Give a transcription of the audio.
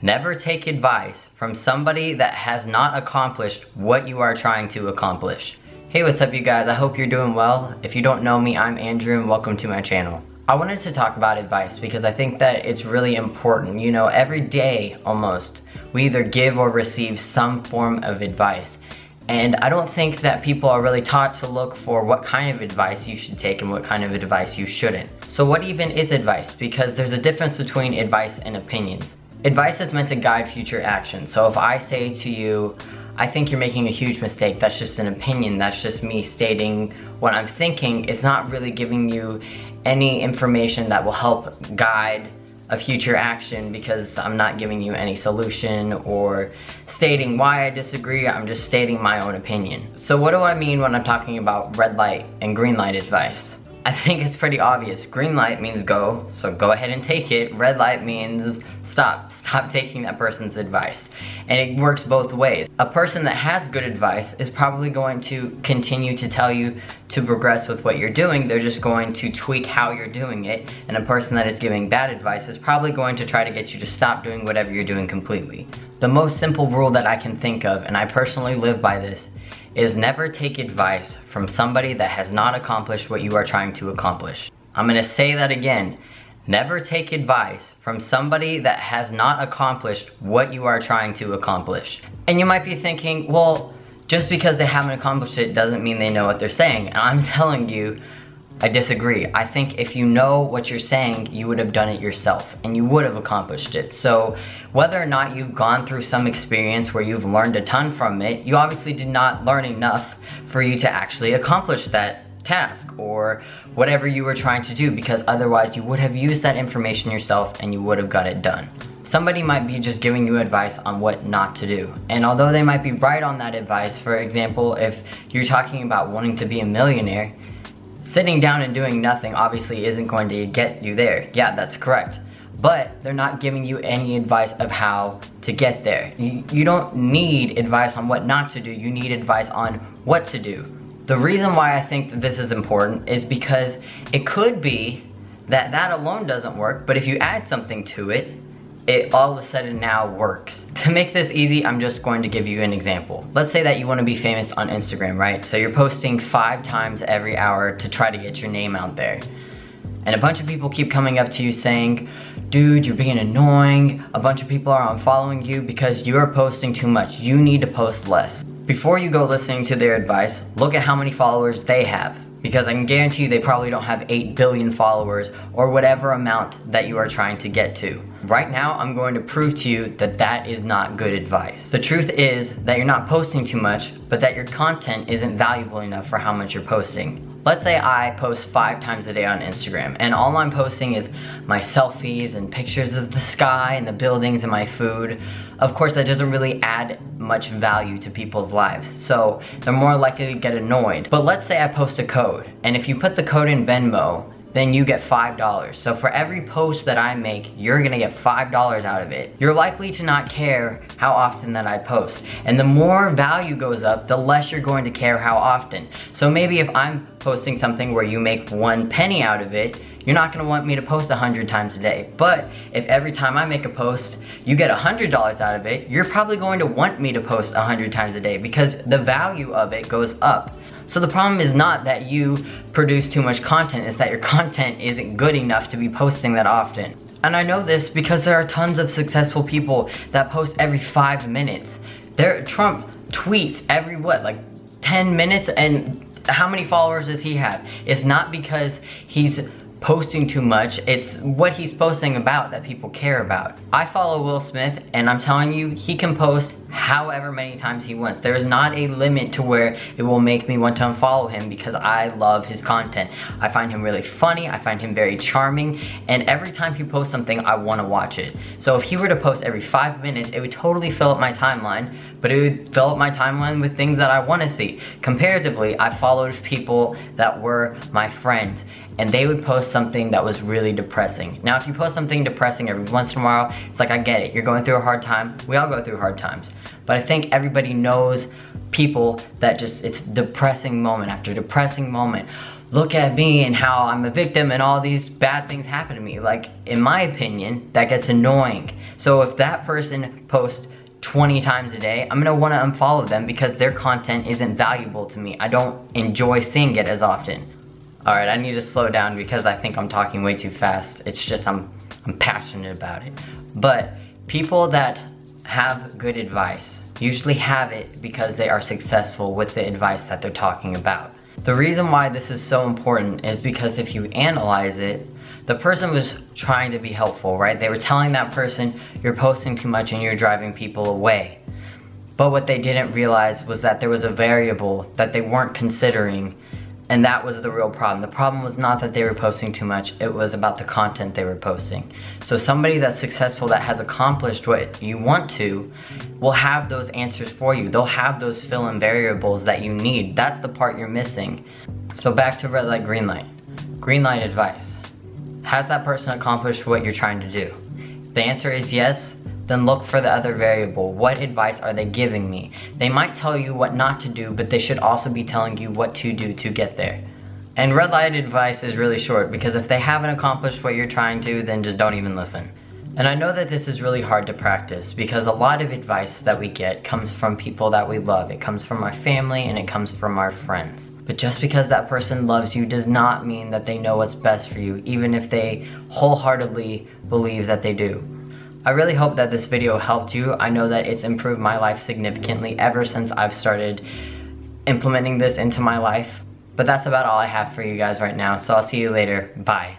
Never take advice from somebody that has not accomplished what you are trying to accomplish. Hey, what's up you guys? I hope you're doing well. If you don't know me, I'm Andrew and welcome to my channel. I wanted to talk about advice because I think that it's really important. You know, every day almost, we either give or receive some form of advice. And I don't think that people are really taught to look for what kind of advice you should take and what kind of advice you shouldn't. So what even is advice? Because there's a difference between advice and opinions. Advice is meant to guide future action. So if I say to you, I think you're making a huge mistake, that's just an opinion, that's just me stating what I'm thinking. It's not really giving you any information that will help guide a future action because I'm not giving you any solution or stating why I disagree. I'm just stating my own opinion. So what do I mean when I'm talking about red light and green light advice? I think it's pretty obvious. Green light means go, so go ahead and take it. Red light means stop taking that person's advice. And it works both ways. A person that has good advice is probably going to continue to tell you to progress with what you're doing. They're just going to tweak how you're doing it. And a person that is giving bad advice is probably going to try to get you to stop doing whatever you're doing completely. The most simple rule that I can think of, and I personally live by this, is never take advice from somebody that has not accomplished what you are trying to accomplish. I'm gonna say that again. Never take advice from somebody that has not accomplished what you are trying to accomplish. And you might be thinking, well, just because they haven't accomplished it doesn't mean they know what they're saying. And I'm telling you, I disagree. I think if you know what you're saying, you would have done it yourself and you would have accomplished it. So whether or not you've gone through some experience where you've learned a ton from it, you obviously did not learn enough for you to actually accomplish that task or whatever you were trying to do, because otherwise you would have used that information yourself and you would have got it done. Somebody might be just giving you advice on what not to do. And although they might be right on that advice, for example, if you're talking about wanting to be a millionaire, sitting down and doing nothing obviously isn't going to get you there. Yeah, that's correct. But they're not giving you any advice of how to get there. You don't need advice on what not to do, you need advice on what to do. The reason why I think that this is important is because it could be that that alone doesn't work, but if you add something to it, it all of a sudden now works. To make this easy, I'm just going to give you an example. Let's say that you want to be famous on Instagram, right? So you're posting 5 times every hour to try to get your name out there. And a bunch of people keep coming up to you saying, dude, you're being annoying. A bunch of people are unfollowing you because you're posting too much. You need to post less. Before you go listening to their advice, look at how many followers they have. Because I can guarantee you they probably don't have 8 billion followers or whatever amount that you are trying to get to. Right now, I'm going to prove to you that that is not good advice. The truth is that you're not posting too much, but that your content isn't valuable enough for how much you're posting. Let's say I post 5 times a day on Instagram and all I'm posting is my selfies and pictures of the sky and the buildings and my food. Of course, that doesn't really add much value to people's lives, so they're more likely to get annoyed. But let's say I post a code, and if you put the code in Venmo, then you get $5. So for every post that I make, you're gonna get $5 out of it. You're likely to not care how often that I post. And the more value goes up, the less you're going to care how often. So maybe if I'm posting something where you make 1 penny out of it, you're not gonna want me to post 100 times a day. But if every time I make a post, you get $100 out of it, you're probably going to want me to post 100 times a day because the value of it goes up. So the problem is not that you produce too much content, it's that your content isn't good enough to be posting that often. And I know this because there are tons of successful people that post every 5 minutes. Trump tweets every, like 10 minutes, and how many followers does he have? It's not because he's posting too much, it's what he's posting about that people care about. I follow Will Smith and I'm telling you, he can post however many times he wants. There is not a limit to where it will make me want to unfollow him because I love his content. I find him really funny, I find him very charming, and every time he posts something, I want to watch it. So if he were to post every 5 minutes, it would totally fill up my timeline, but it would fill up my timeline with things that I want to see. Comparatively, I followed people that were my friends, and they would post something that was really depressing. Now, if you post something depressing every once in a while, it's like, I get it, you're going through a hard time. We all go through hard times. But I think everybody knows people that just, it's depressing moment after depressing moment. look at me and how I'm a victim and all these bad things happen to me. Like, in my opinion, that gets annoying. So if that person posts 20 times a day, I'm gonna wanna unfollow them because their content isn't valuable to me. I don't enjoy seeing it as often. All right, I need to slow down because I think I'm talking way too fast. It's just I'm passionate about it. But people that have good advice usually have it because they are successful with the advice that they're talking about. The reason why this is so important is because if you analyze it, the person was trying to be helpful, right? They were telling that person, you're posting too much and you're driving people away. But what they didn't realize was that there was a variable that they weren't considering, and that was the real problem. The problem was not that they were posting too much, it was about the content they were posting. So somebody that's successful, that has accomplished what you want to, will have those answers for you. They'll have those fill-in variables that you need. That's the part you're missing. So back to red light, green light. Green light advice. Has that person accomplished what you're trying to do? If the answer is yes, then look for the other variable. What advice are they giving me? They might tell you what not to do, but they should also be telling you what to do to get there. And red light advice is really short, because if they haven't accomplished what you're trying to, then just don't even listen. And I know that this is really hard to practice because a lot of advice that we get comes from people that we love. It comes from our family and it comes from our friends. But just because that person loves you does not mean that they know what's best for you, even if they wholeheartedly believe that they do. I really hope that this video helped you. I know that it's improved my life significantly ever since I've started implementing this into my life. But that's about all I have for you guys right now, so I'll see you later. Bye.